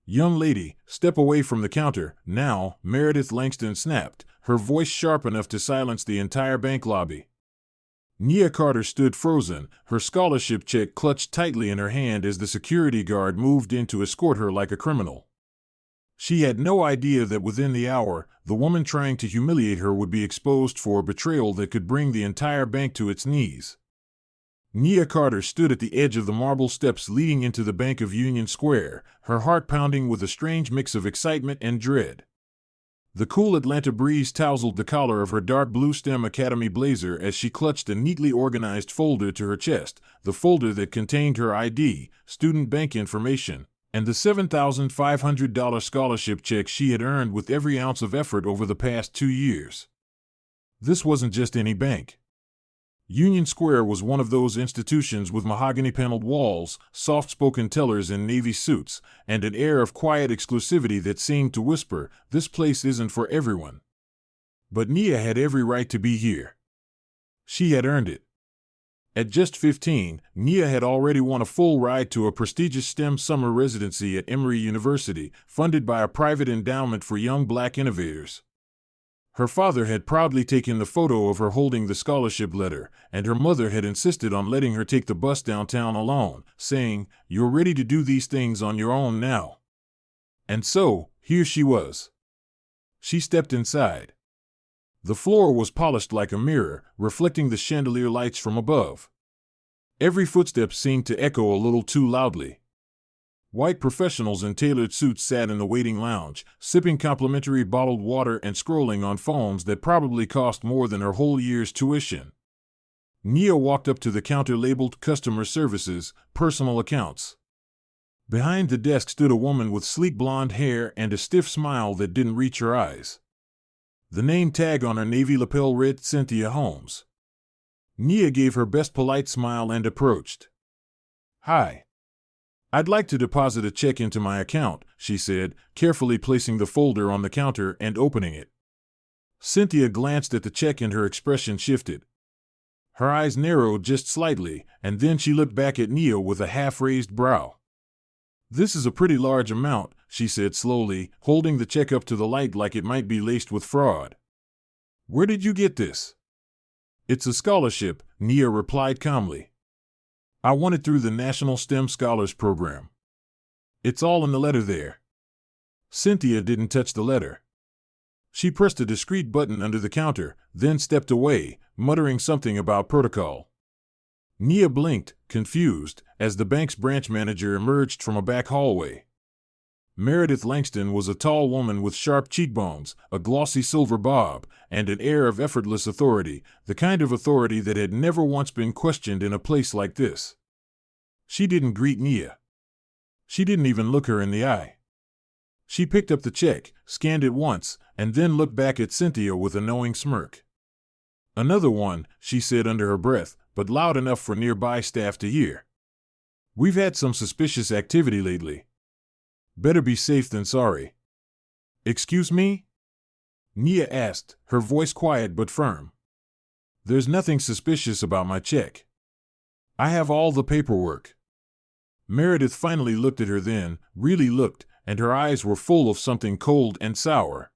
"Young lady, step away from the counter, now," Meredith Langston snapped, her voice sharp enough to silence the entire bank lobby. Nia Carter stood frozen, her scholarship check clutched tightly in her hand as the security guard moved in to escort her like a criminal. She had no idea that within the hour, the woman trying to humiliate her would be exposed for a betrayal that could bring the entire bank to its knees. Nia Carter stood at the edge of the marble steps leading into the Bank of Union Square, her heart pounding with a strange mix of excitement and dread. The cool Atlanta breeze tousled the collar of her dark blue STEM Academy blazer as she clutched a neatly organized folder to her chest, the folder that contained her ID, student bank information, and the $7,500 scholarship check she had earned with every ounce of effort over the past 2 years. This wasn't just any bank. Union Square was one of those institutions with mahogany-paneled walls, soft-spoken tellers in navy suits, and an air of quiet exclusivity that seemed to whisper, "This place isn't for everyone." But Nia had every right to be here. She had earned it. At just 15, Nia had already won a full ride to a prestigious STEM summer residency at Emory University, funded by a private endowment for young black innovators. Her father had proudly taken the photo of her holding the scholarship letter, and her mother had insisted on letting her take the bus downtown alone, saying, "You're ready to do these things on your own now." And so, here she was. She stepped inside. The floor was polished like a mirror, reflecting the chandelier lights from above. Every footstep seemed to echo a little too loudly. White professionals in tailored suits sat in the waiting lounge, sipping complimentary bottled water and scrolling on phones that probably cost more than her whole year's tuition. Nia walked up to the counter labeled Customer Services, Personal Accounts. Behind the desk stood a woman with sleek blonde hair and a stiff smile that didn't reach her eyes. The name tag on her navy lapel read Cynthia Holmes. Nia gave her best polite smile and approached. "Hi. I'd like to deposit a check into my account," she said, carefully placing the folder on the counter and opening it. Cynthia glanced at the check and her expression shifted. Her eyes narrowed just slightly, and then she looked back at Nia with a half-raised brow. "This is a pretty large amount," she said slowly, holding the check up to the light like it might be laced with fraud. "Where did you get this?" "It's a scholarship," Nia replied calmly. "I won it through the National STEM Scholars Program. It's all in the letter there." Cynthia didn't touch the letter. She pressed a discreet button under the counter, then stepped away, muttering something about protocol. Nia blinked, confused, as the bank's branch manager emerged from a back hallway. Meredith Langston was a tall woman with sharp cheekbones, a glossy silver bob, and an air of effortless authority, the kind of authority that had never once been questioned in a place like this. She didn't greet Nia. She didn't even look her in the eye. She picked up the check, scanned it once, and then looked back at Cynthia with a knowing smirk. "Another one," she said under her breath, but loud enough for nearby staff to hear. "We've had some suspicious activity lately. Better be safe than sorry." "Excuse me?" Nia asked, her voice quiet but firm. "There's nothing suspicious about my check. I have all the paperwork." Meredith finally looked at her then, really looked, and her eyes were full of something cold and sour.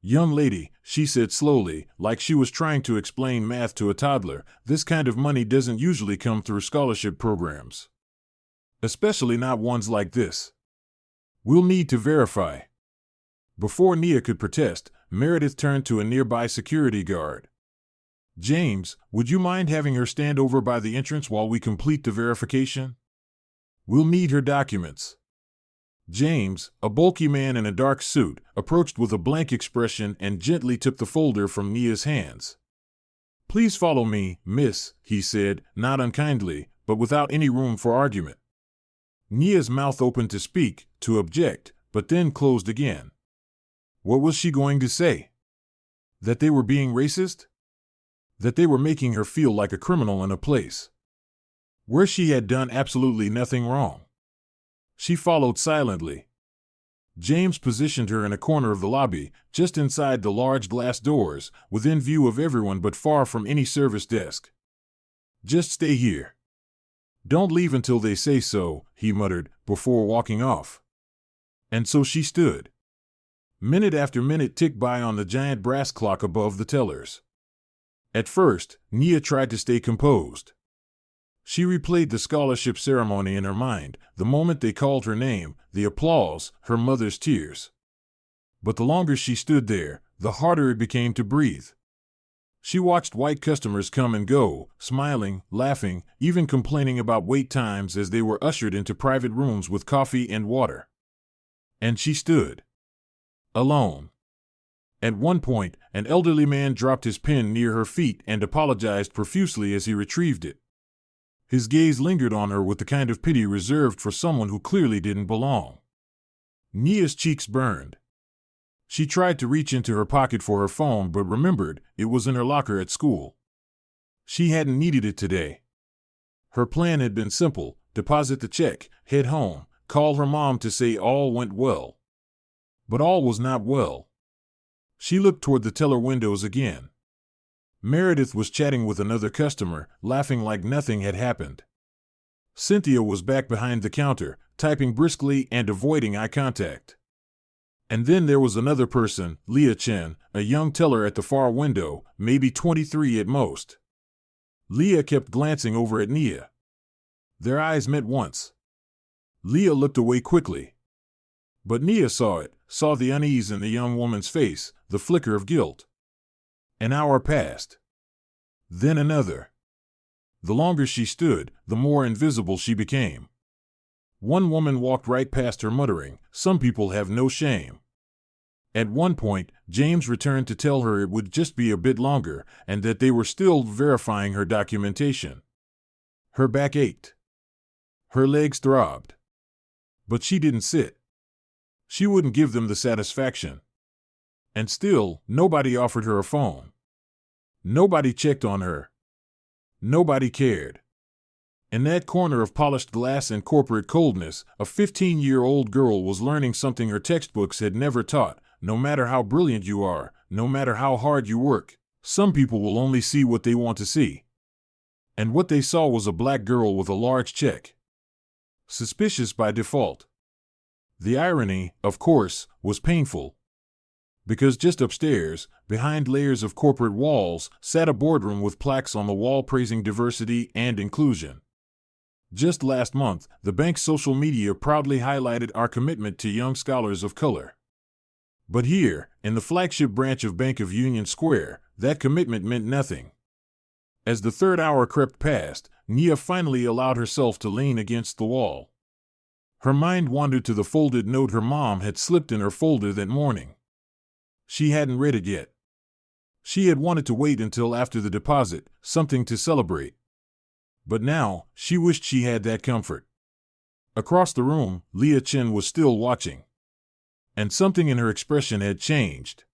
"Young lady," she said slowly, like she was trying to explain math to a toddler, "this kind of money doesn't usually come through scholarship programs. Especially not ones like this. We'll need to verify." Before Nia could protest, Meredith turned to a nearby security guard. "James, would you mind having her stand over by the entrance while we complete the verification? We'll need her documents." James, a bulky man in a dark suit, approached with a blank expression and gently took the folder from Nia's hands. "Please follow me, miss," he said, not unkindly, but without any room for argument. Nia's mouth opened to speak, to object, but then closed again. What was she going to say? That they were being racist? That they were making her feel like a criminal in a place where she had done absolutely nothing wrong? She followed silently. James positioned her in a corner of the lobby, just inside the large glass doors, within view of everyone but far from any service desk. "Just stay here. Don't leave until they say so," he muttered, before walking off. And so she stood. Minute after minute ticked by on the giant brass clock above the tellers. At first, Nia tried to stay composed. She replayed the scholarship ceremony in her mind, the moment they called her name, the applause, her mother's tears. But the longer she stood there, the harder it became to breathe. She watched white customers come and go, smiling, laughing, even complaining about wait times as they were ushered into private rooms with coffee and water. And she stood. Alone. At one point, an elderly man dropped his pen near her feet and apologized profusely as he retrieved it. His gaze lingered on her with the kind of pity reserved for someone who clearly didn't belong. Nia's cheeks burned. She tried to reach into her pocket for her phone but remembered it was in her locker at school. She hadn't needed it today. Her plan had been simple: deposit the check, head home, call her mom to say all went well. But all was not well. She looked toward the teller windows again. Meredith was chatting with another customer, laughing like nothing had happened. Cynthia was back behind the counter, typing briskly and avoiding eye contact. And then there was another person, Leah Chen, a young teller at the far window, maybe 23 at most. Leah kept glancing over at Nia. Their eyes met once. Leah looked away quickly. But Nia saw it, saw the unease in the young woman's face, the flicker of guilt. An hour passed. Then another. The longer she stood, the more invisible she became. One woman walked right past her muttering, "Some people have no shame." At one point, James returned to tell her it would just be a bit longer, and that they were still verifying her documentation. Her back ached. Her legs throbbed. But she didn't sit. She wouldn't give them the satisfaction. And still, nobody offered her a phone. Nobody checked on her. Nobody cared. In that corner of polished glass and corporate coldness, a 15-year-old girl was learning something her textbooks had never taught. No matter how brilliant you are, no matter how hard you work, some people will only see what they want to see. And what they saw was a black girl with a large check. Suspicious by default. The irony, of course, was painful. Because just upstairs, behind layers of corporate walls, sat a boardroom with plaques on the wall praising diversity and inclusion. Just last month, the bank's social media proudly highlighted our commitment to young scholars of color. But here, in the flagship branch of Bank of Union Square, that commitment meant nothing. As the third hour crept past, Nia finally allowed herself to lean against the wall. Her mind wandered to the folded note her mom had slipped in her folder that morning. She hadn't read it yet. She had wanted to wait until after the deposit, something to celebrate. But now, she wished she had that comfort. Across the room, Leah Chen was still watching. And something in her expression had changed.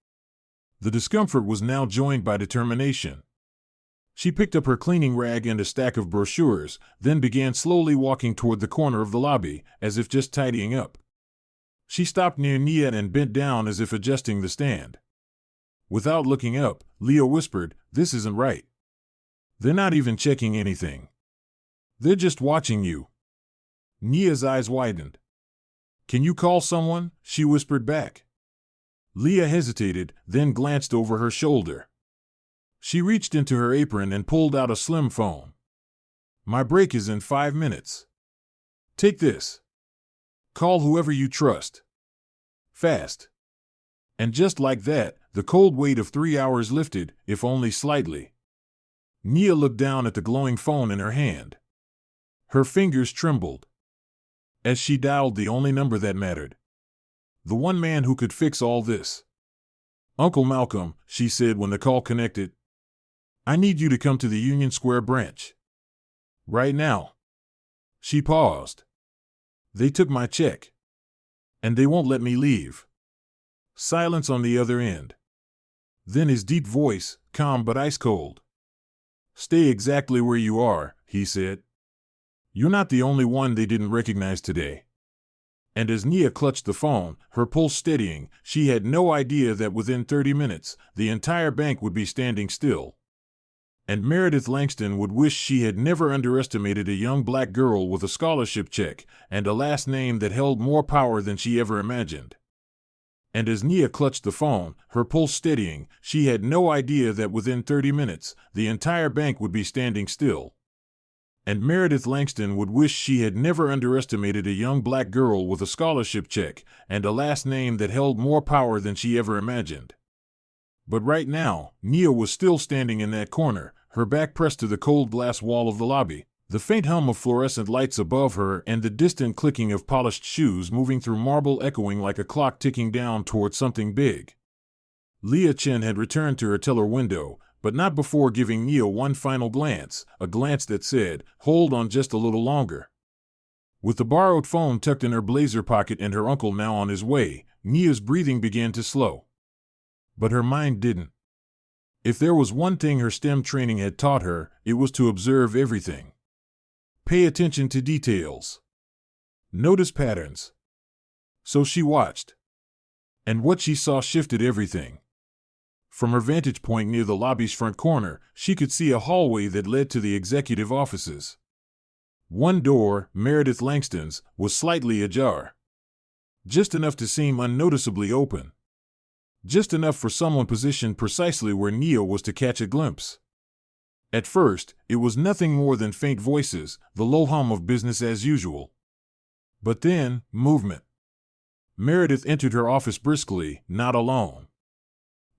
The discomfort was now joined by determination. She picked up her cleaning rag and a stack of brochures, then began slowly walking toward the corner of the lobby, as if just tidying up. She stopped near Nia and bent down as if adjusting the stand. Without looking up, Leah whispered, "This isn't right. They're not even checking anything. They're just watching you." Nia's eyes widened. "Can you call someone?" she whispered back. Leah hesitated, then glanced over her shoulder. She reached into her apron and pulled out a slim phone. "My break is in 5 minutes. Take this. Call whoever you trust. Fast." And just like that, the cold weight of 3 hours lifted, if only slightly. Nia looked down at the glowing phone in her hand. Her fingers trembled. As she dialed the only number that mattered. The one man who could fix all this. "Uncle Malcolm," she said when the call connected. "I need you to come to the Union Square branch. Right now." She paused. "They took my check. And they won't let me leave." Silence on the other end. Then his deep voice, calm but ice cold. "Stay exactly where you are," he said. "You're not the only one they didn't recognize today." And as Nia clutched the phone, her pulse steadying, she had no idea that within 30 minutes, the entire bank would be standing still. And Meredith Langston would wish she had never underestimated a young black girl with a scholarship check and a last name that held more power than she ever imagined. And as Nia clutched the phone, her pulse steadying, she had no idea that within 30 minutes, the entire bank would be standing still. And Meredith Langston would wish she had never underestimated a young black girl with a scholarship check and a last name that held more power than she ever imagined. But right now, Nia was still standing in that corner, her back pressed to the cold glass wall of the lobby, the faint hum of fluorescent lights above her and the distant clicking of polished shoes moving through marble echoing like a clock ticking down toward something big. Leah Chen had returned to her teller window, but not before giving Nia one final glance, a glance that said, "Hold on just a little longer." With the borrowed phone tucked in her blazer pocket and her uncle now on his way, Nia's breathing began to slow. But her mind didn't. If there was one thing her STEM training had taught her, it was to observe everything. Pay attention to details. Notice patterns. So she watched. And what she saw shifted everything. From her vantage point near the lobby's front corner, she could see a hallway that led to the executive offices. One door, Meredith Langston's, was slightly ajar. Just enough to seem unnoticeably open. Just enough for someone positioned precisely where Nia was to catch a glimpse. At first, it was nothing more than faint voices, the low hum of business as usual. But then, movement. Meredith entered her office briskly, not alone.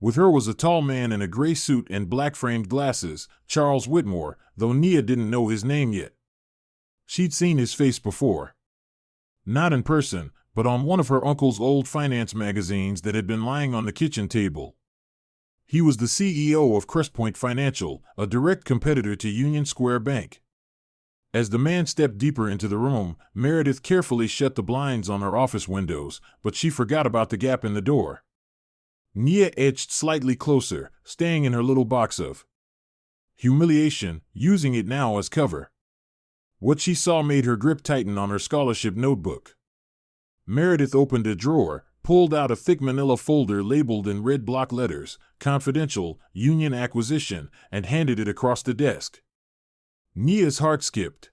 With her was a tall man in a gray suit and black-framed glasses, Charles Whitmore, though Nia didn't know his name yet. She'd seen his face before. Not in person, but on one of her uncle's old finance magazines that had been lying on the kitchen table. He was the CEO of Crestpoint Financial, a direct competitor to Union Square Bank. As the man stepped deeper into the room, Meredith carefully shut the blinds on her office windows, but she forgot about the gap in the door. Nia edged slightly closer, staying in her little box of humiliation, using it now as cover. What she saw made her grip tighten on her scholarship notebook. Meredith opened a drawer, pulled out a thick manila folder labeled in red block letters, "Confidential, Union Acquisition," and handed it across the desk. Nia's heart skipped.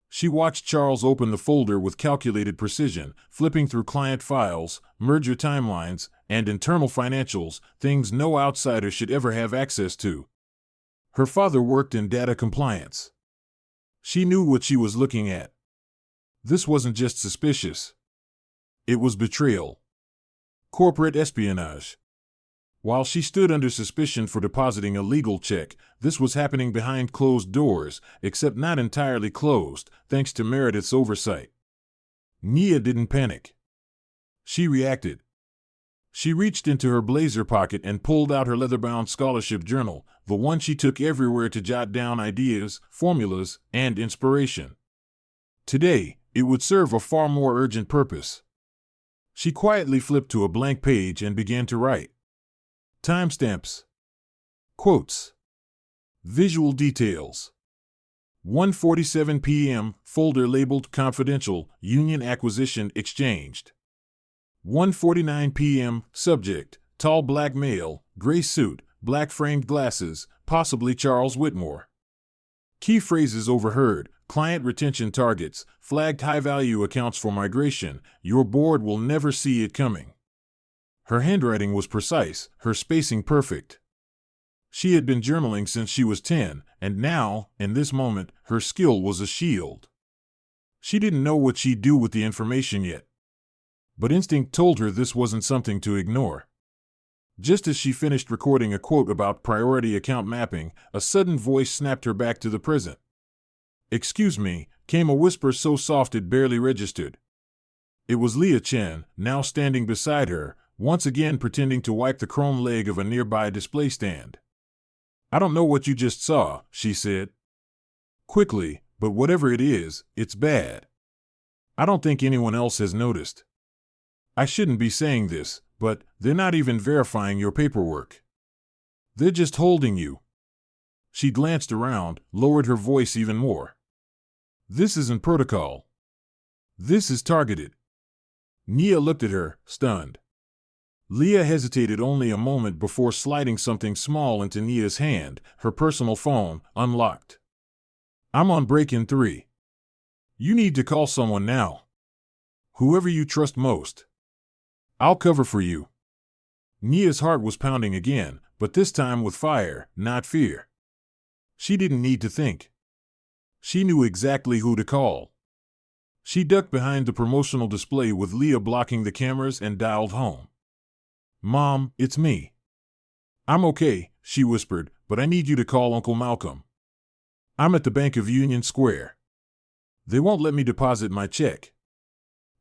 She watched Charles open the folder with calculated precision, flipping through client files, merger timelines, and internal financials, things no outsider should ever have access to. Her father worked in data compliance. She knew what she was looking at. This wasn't just suspicious. It was betrayal. Corporate espionage. While she stood under suspicion for depositing a legal check, this was happening behind closed doors, except not entirely closed, thanks to Meredith's oversight. Nia didn't panic. She reacted. She reached into her blazer pocket and pulled out her leather-bound scholarship journal, the one she took everywhere to jot down ideas, formulas, and inspiration. Today, it would serve a far more urgent purpose. She quietly flipped to a blank page and began to write. Timestamps. Quotes. Visual details. 1:47 p.m., folder labeled Confidential, Union Acquisition exchanged. 1:49 p.m., subject, tall black male, gray suit, black-framed glasses, possibly Charles Whitmore. Key phrases overheard: client retention targets, flagged high-value accounts for migration, your board will never see it coming. Her handwriting was precise, her spacing perfect. She had been journaling since she was 10, and now, in this moment, her skill was a shield. She didn't know what she'd do with the information yet. But instinct told her this wasn't something to ignore. Just as she finished recording a quote about priority account mapping, a sudden voice snapped her back to the present. "Excuse me," came a whisper so soft it barely registered. It was Leah Chen, now standing beside her, once again pretending to wipe the chrome leg of a nearby display stand. "I don't know what you just saw," she said. Quickly, "but whatever it is, it's bad. I don't think anyone else has noticed. I shouldn't be saying this, but they're not even verifying your paperwork. They're just holding you." She glanced around, lowered her voice even more. "This isn't protocol. This is targeted." Nia looked at her, stunned. Leah hesitated only a moment before sliding something small into Nia's hand, her personal phone, unlocked. "I'm on break in 3. You need to call someone now. Whoever you trust most. I'll cover for you." Nia's heart was pounding again, but this time with fire, not fear. She didn't need to think. She knew exactly who to call. She ducked behind the promotional display with Leah blocking the cameras and dialed home. "Mom, it's me." "I'm okay," she whispered, "but I need you to call Uncle Malcolm. I'm at the Bank of Union Square. They won't let me deposit my check.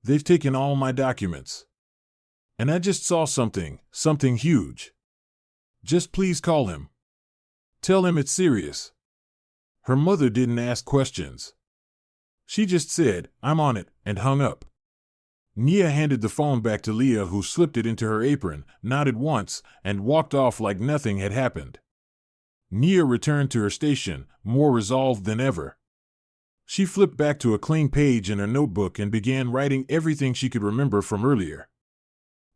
They've taken all my documents. And I just saw something huge. Just please call him. Tell him it's serious." Her mother didn't ask questions. She just said, "I'm on it," and hung up. Nia handed the phone back to Leah, who slipped it into her apron, nodded once, and walked off like nothing had happened. Nia returned to her station, more resolved than ever. She flipped back to a clean page in her notebook and began writing everything she could remember from earlier.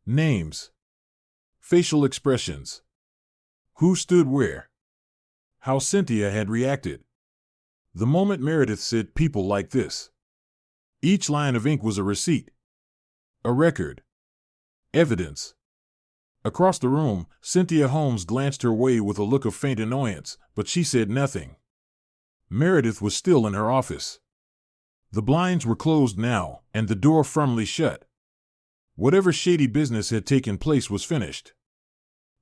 Names. Facial expressions. Who stood where. How Cynthia had reacted. The moment Meredith said "people like this." Each line of ink was a receipt. A record. Evidence. Across the room, Cynthia Holmes glanced her way with a look of faint annoyance, but she said nothing. Meredith was still in her office. The blinds were closed now, and the door firmly shut. Whatever shady business had taken place was finished.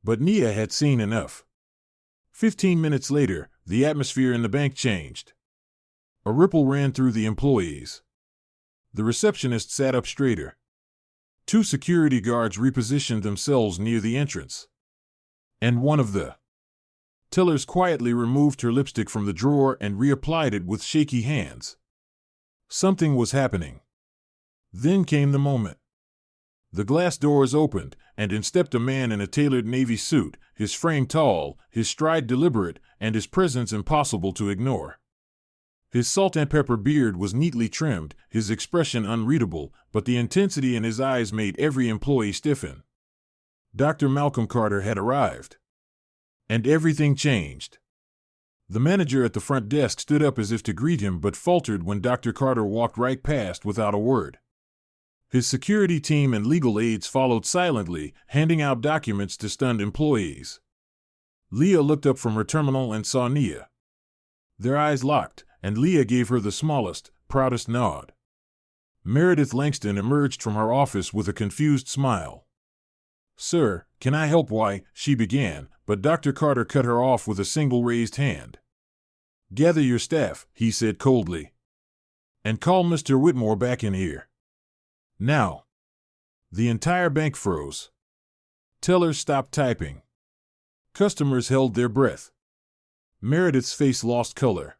But Nia had seen enough. 15 minutes later, the atmosphere in the bank changed. A ripple ran through the employees. The receptionist sat up straighter. 2 security guards repositioned themselves near the entrance. And one of the tellers quietly removed her lipstick from the drawer and reapplied it with shaky hands. Something was happening. Then came the moment. The glass doors opened, and in stepped a man in a tailored navy suit, his frame tall, his stride deliberate, and his presence impossible to ignore. His salt and pepper beard was neatly trimmed, his expression unreadable, but the intensity in his eyes made every employee stiffen. Dr. Malcolm Carter had arrived. And everything changed. The manager at the front desk stood up as if to greet him but faltered when Dr. Carter walked right past without a word. His security team and legal aides followed silently, handing out documents to stunned employees. Leah looked up from her terminal and saw Nia. Their eyes locked, and Leah gave her the smallest, proudest nod. Meredith Langston emerged from her office with a confused smile. "Sir, can I help?" she began, but Dr. Carter cut her off with a single raised hand. "Gather your staff," he said coldly. "And call Mr. Whitmore back in here. Now." The entire bank froze. Tellers stopped typing. Customers held their breath. Meredith's face lost color.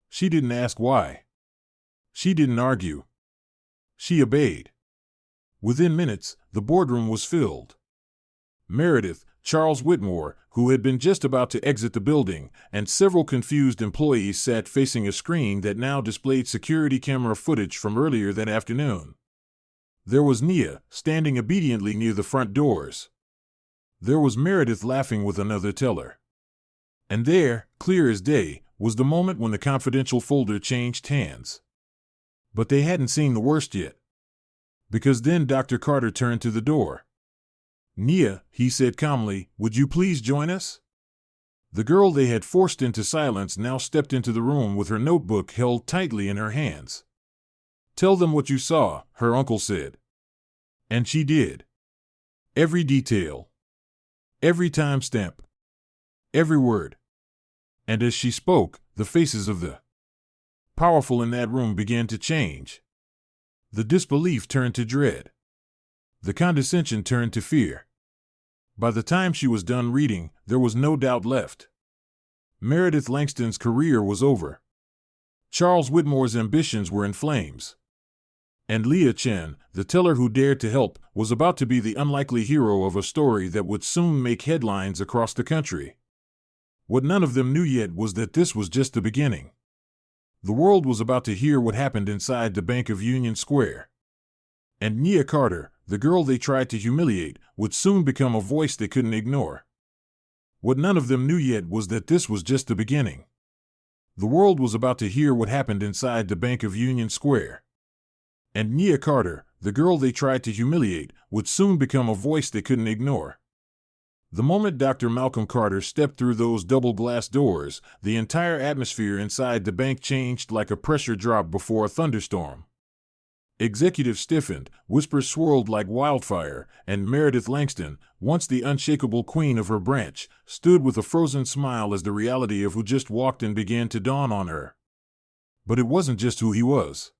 She didn't ask why. She didn't argue. She obeyed. Within minutes, the boardroom was filled. Meredith, Charles Whitmore, who had been just about to exit the building, and several confused employees sat facing a screen that now displayed security camera footage from earlier that afternoon. There was Nia, standing obediently near the front doors. There was Meredith laughing with another teller. And there, clear as day, was the moment when the confidential folder changed hands. But they hadn't seen the worst yet. Because then Dr. Carter turned to the door. "Nia," he said calmly, "would you please join us?" The girl they had forced into silence now stepped into the room with her notebook held tightly in her hands. "Tell them what you saw," her uncle said. And she did. Every detail. Every timestamp. Every word. And as she spoke, the faces of the powerful in that room began to change. The disbelief turned to dread. The condescension turned to fear. By the time she was done reading, there was no doubt left. Meredith Langston's career was over. Charles Whitmore's ambitions were in flames. And Leah Chen, the teller who dared to help, was about to be the unlikely hero of a story that would soon make headlines across the country. What none of them knew yet was that this was just the beginning. The world was about to hear what happened inside the Bank of Union Square. And Nia Carter, the girl they tried to humiliate, would soon become a voice they couldn't ignore. What none of them knew yet was that this was just the beginning. The world was about to hear what happened inside the Bank of Union Square. And Nia Carter, the girl they tried to humiliate, would soon become a voice they couldn't ignore. The moment Dr. Malcolm Carter stepped through those double-glass doors, the entire atmosphere inside the bank changed like a pressure drop before a thunderstorm. Executives stiffened, whispers swirled like wildfire, and Meredith Langston, once the unshakable queen of her branch, stood with a frozen smile as the reality of who just walked in began to dawn on her. But it wasn't just who he was.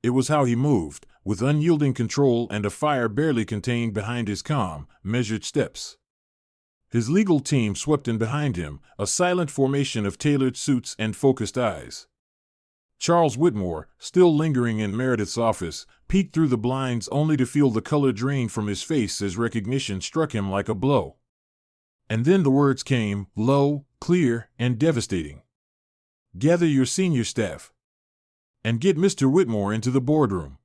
It was how he moved, with unyielding control and a fire barely contained behind his calm, measured steps. His legal team swept in behind him, a silent formation of tailored suits and focused eyes. Charles Whitmore, still lingering in Meredith's office, peeked through the blinds only to feel the color drain from his face as recognition struck him like a blow. And then the words came, low, clear, and devastating. "Gather your senior staff. And get Mr. Whitmore into the boardroom.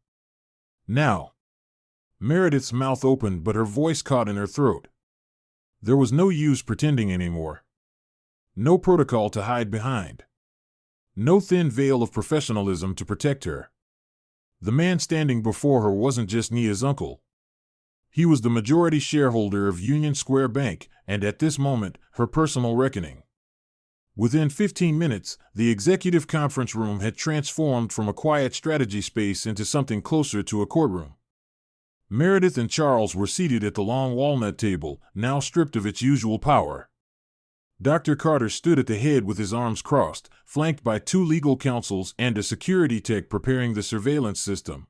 Now." Meredith's mouth opened, but her voice caught in her throat. There was no use pretending anymore. No protocol to hide behind. No thin veil of professionalism to protect her. The man standing before her wasn't just Nia's uncle. He was the majority shareholder of Union Square Bank, and at this moment, her personal reckoning. Within 15 minutes, the executive conference room had transformed from a quiet strategy space into something closer to a courtroom. Meredith and Charles were seated at the long walnut table, now stripped of its usual power. Dr. Carter stood at the head with his arms crossed, flanked by 2 legal counsels and a security tech preparing the surveillance system.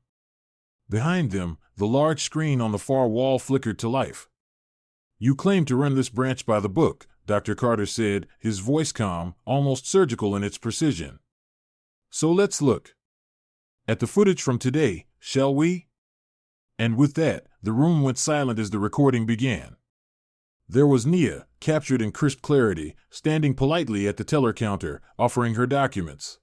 Behind them, the large screen on the far wall flickered to life. "You claim to run this branch by the book," Dr. Carter said, his voice calm, almost surgical in its precision. "So let's look at the footage from today, shall we?" And with that, the room went silent as the recording began. There was Nia, captured in crisp clarity, standing politely at the teller counter, offering her documents.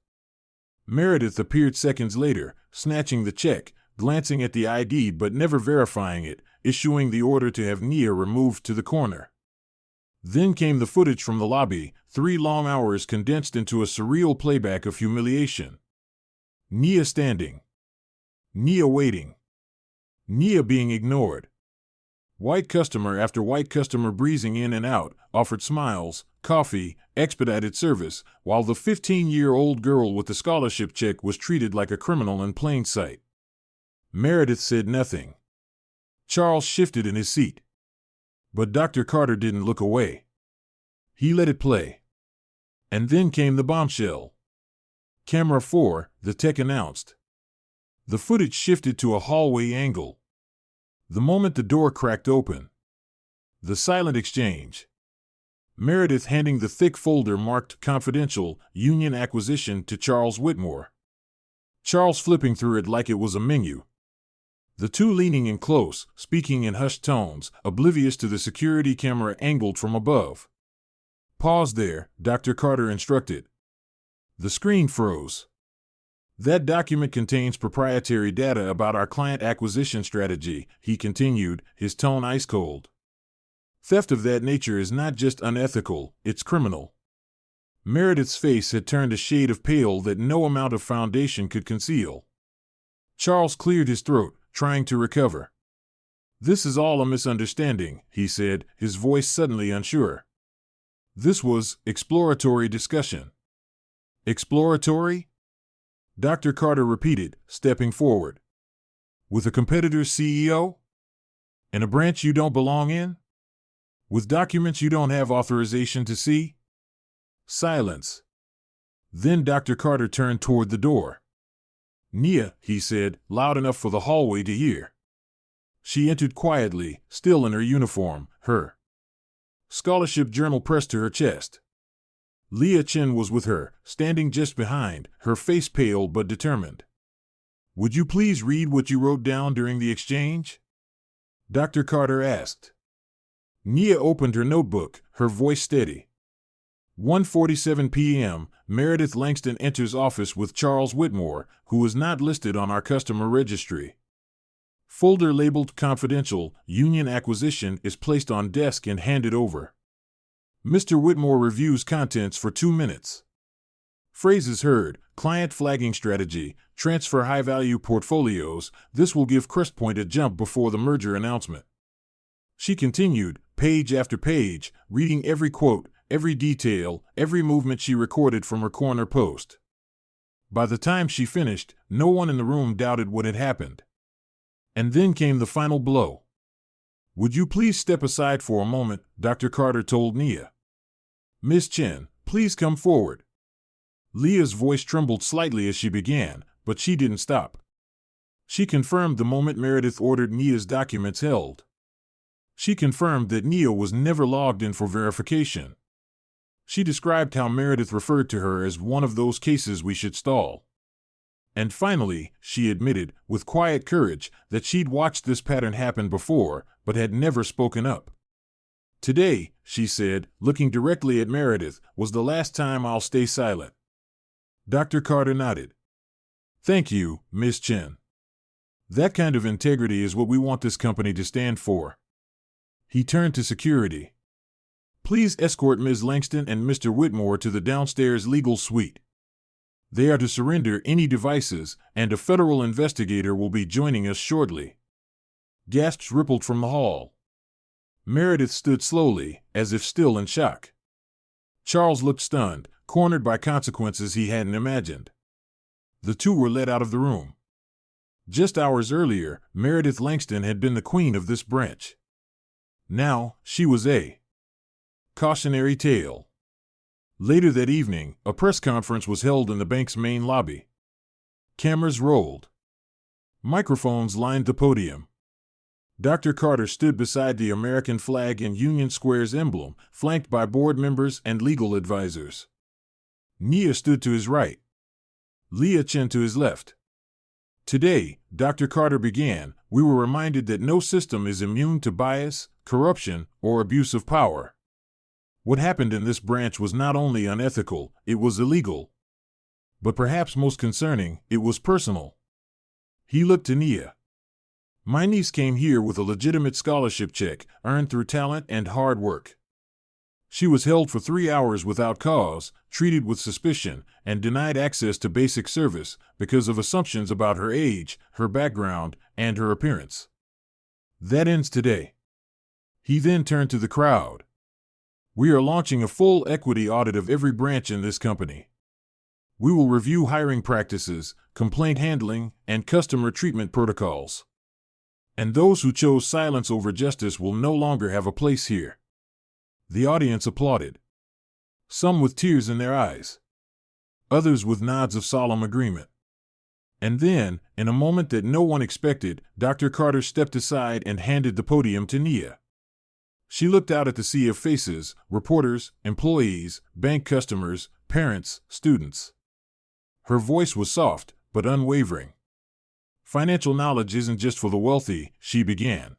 Meredith appeared seconds later, snatching the check, glancing at the ID but never verifying it, issuing the order to have Nia removed to the corner. Then came the footage from the lobby, 3 long hours condensed into a surreal playback of humiliation. Nia standing. Nia waiting. Nia being ignored. White customer after white customer breezing in and out, offered smiles, coffee, expedited service, while the 15-year-old girl with the scholarship check was treated like a criminal in plain sight. Meredith said nothing. Charles shifted in his seat. But Dr. Carter didn't look away. He let it play. And then came the bombshell. "Camera 4, the tech announced." The footage shifted to a hallway angle. The moment the door cracked open. The silent exchange. Meredith handing the thick folder marked "Confidential, Union Acquisition" to Charles Whitmore. Charles flipping through it like it was a menu. The 2 leaning in close, speaking in hushed tones, oblivious to the security camera angled from above. "Pause there," Dr. Carter instructed. The screen froze. "That document contains proprietary data about our client acquisition strategy," he continued, his tone ice cold. "Theft of that nature is not just unethical, it's criminal." Meredith's face had turned a shade of pale that no amount of foundation could conceal. Charles cleared his throat, trying to recover. "This is all a misunderstanding," he said, his voice suddenly unsure. "This was exploratory discussion." "Exploratory?" Dr. Carter repeated, stepping forward. "With a competitor's CEO? In a branch you don't belong in? With documents you don't have authorization to see?" Silence. Then Dr. Carter turned toward the door. "Nia," he said, loud enough for the hallway to hear. She entered quietly, still in her uniform, her scholarship journal pressed to her chest. Leah Chen was with her, standing just behind, her face pale but determined. "Would you please read what you wrote down during the exchange?" Dr. Carter asked. Nia opened her notebook, her voice steady. 1:47 p.m., Meredith Langston enters office with Charles Whitmore, who is not listed on our customer registry. Folder labeled confidential, union acquisition is placed on desk and handed over. Mr. Whitmore reviews contents for 2 minutes. Phrases heard: client flagging strategy, transfer high-value portfolios. This will give Crestpoint a jump before the merger announcement. She continued, page after page, reading every quote, every detail, every movement she recorded from her corner post. By the time she finished, no one in the room doubted what had happened. And then came the final blow. Would you please step aside for a moment, Dr. Carter told Nia. Miss Chen, please come forward. Leah's voice trembled slightly as she began, but she didn't stop. She confirmed the moment Meredith ordered Nia's documents held. She confirmed that Nia was never logged in for verification. She described how Meredith referred to her as one of those cases we should stall. And finally, she admitted, with quiet courage, that she'd watched this pattern happen before, but had never spoken up. Today, she said, looking directly at Meredith, was the last time I'll stay silent. Dr. Carter nodded. Thank you, Miss Chen. That kind of integrity is what we want this company to stand for. He turned to security. Please escort Ms. Langston and Mr. Whitmore to the downstairs legal suite. They are to surrender any devices, and a federal investigator will be joining us shortly. Gasps rippled from the hall. Meredith stood slowly, as if still in shock. Charles looked stunned, cornered by consequences he hadn't imagined. The two were led out of the room. Just hours earlier, Meredith Langston had been the queen of this branch. Now, she was a cautionary tale. Later that evening, a press conference was held in the bank's main lobby. Cameras rolled. Microphones lined the podium. Dr. Carter stood beside the American flag and Union Square's emblem, flanked by board members and legal advisors. Nia stood to his right. Leah Chen to his left. Today, Dr. Carter began, we were reminded that no system is immune to bias, corruption, or abuse of power. What happened in this branch was not only unethical, it was illegal. But perhaps most concerning, it was personal. He looked to Nia. My niece came here with a legitimate scholarship check, earned through talent and hard work. She was held for 3 hours without cause, treated with suspicion, and denied access to basic service because of assumptions about her age, her background, and her appearance. That ends today. He then turned to the crowd. We are launching a full equity audit of every branch in this company. We will review hiring practices, complaint handling, and customer treatment protocols. And those who chose silence over justice will no longer have a place here. The audience applauded. Some with tears in their eyes. Others with nods of solemn agreement. And then, in a moment that no one expected, Dr. Carter stepped aside and handed the podium to Nia. She looked out at the sea of faces, reporters, employees, bank customers, parents, students. Her voice was soft, but unwavering. Financial knowledge isn't just for the wealthy, she began.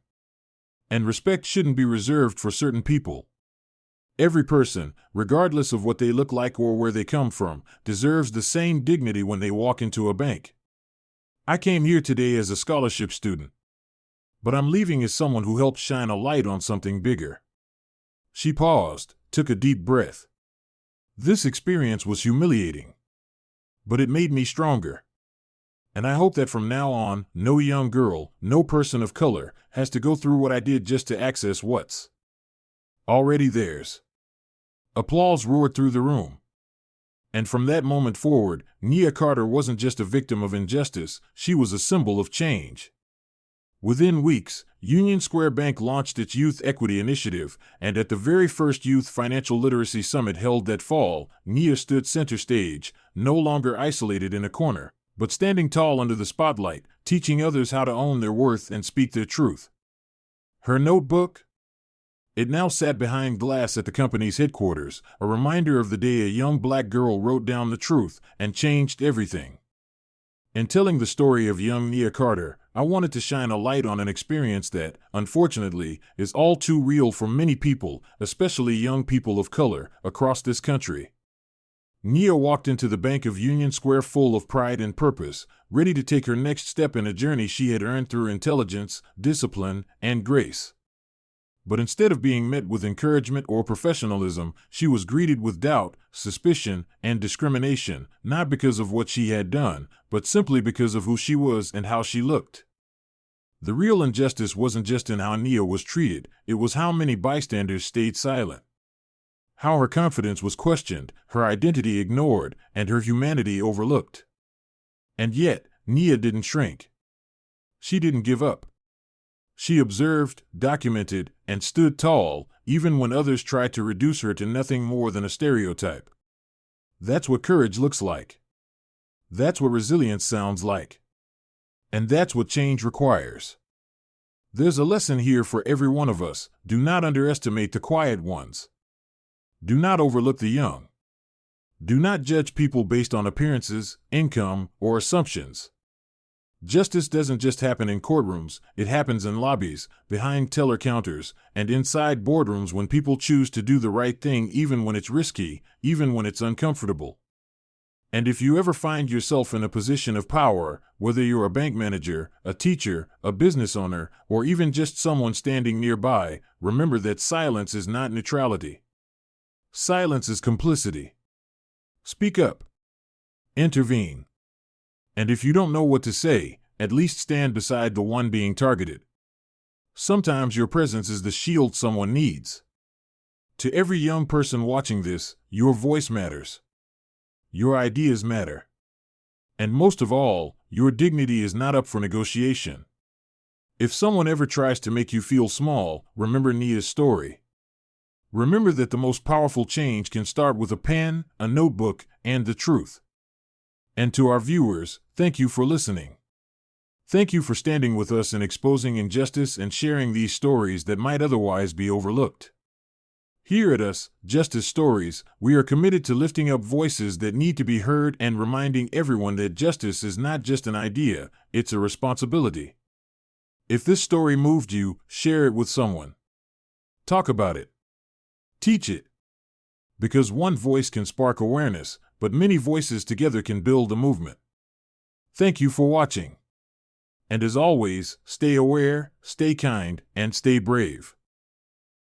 And respect shouldn't be reserved for certain people. Every person, regardless of what they look like or where they come from, deserves the same dignity when they walk into a bank. I came here today as a scholarship student. But I'm leaving as someone who helped shine a light on something bigger. She paused, took a deep breath. This experience was humiliating. But it made me stronger. And I hope that from now on, no young girl, no person of color, has to go through what I did just to access what's already theirs. Applause roared through the room. And from that moment forward, Nia Carter wasn't just a victim of injustice, she was a symbol of change. Within weeks, Union Square Bank launched its Youth Equity Initiative, and at the very first Youth Financial Literacy Summit held that fall, Nia stood center stage, no longer isolated in a corner, but standing tall under the spotlight, teaching others how to own their worth and speak their truth. Her notebook? It now sat behind glass at the company's headquarters, a reminder of the day a young black girl wrote down the truth and changed everything. In telling the story of young Nia Carter, I wanted to shine a light on an experience that, unfortunately, is all too real for many people, especially young people of color, across this country. Nia walked into the Bank of Union Square full of pride and purpose, ready to take her next step in a journey she had earned through intelligence, discipline, and grace. But instead of being met with encouragement or professionalism, she was greeted with doubt, suspicion, and discrimination, not because of what she had done, but simply because of who she was and how she looked. The real injustice wasn't just in how Nia was treated, it was how many bystanders stayed silent. How her confidence was questioned, her identity ignored, and her humanity overlooked. And yet, Nia didn't shrink. She didn't give up. She observed, documented, and stood tall, even when others tried to reduce her to nothing more than a stereotype. That's what courage looks like. That's what resilience sounds like. And that's what change requires. There's a lesson here for every one of us. Do not underestimate the quiet ones. Do not overlook the young. Do not judge people based on appearances, income, or assumptions. Justice doesn't just happen in courtrooms, it happens in lobbies, behind teller counters, and inside boardrooms when people choose to do the right thing even when it's risky, even when it's uncomfortable. And if you ever find yourself in a position of power, whether you're a bank manager, a teacher, a business owner, or even just someone standing nearby, remember that silence is not neutrality. Silence is complicity. Speak up. Intervene. And if you don't know what to say, at least stand beside the one being targeted. Sometimes your presence is the shield someone needs. To every young person watching this, your voice matters. Your ideas matter. And most of all, your dignity is not up for negotiation. If someone ever tries to make you feel small, remember Nia's story. Remember that the most powerful change can start with a pen, a notebook, and the truth. And to our viewers, thank you for listening. Thank you for standing with us in exposing injustice and sharing these stories that might otherwise be overlooked. Here at us, Justice Stories, we are committed to lifting up voices that need to be heard and reminding everyone that justice is not just an idea, it's a responsibility. If this story moved you, share it with someone. Talk about it. Teach it. Because one voice can spark awareness, but many voices together can build a movement. Thank you for watching. And as always, stay aware, stay kind, and stay brave.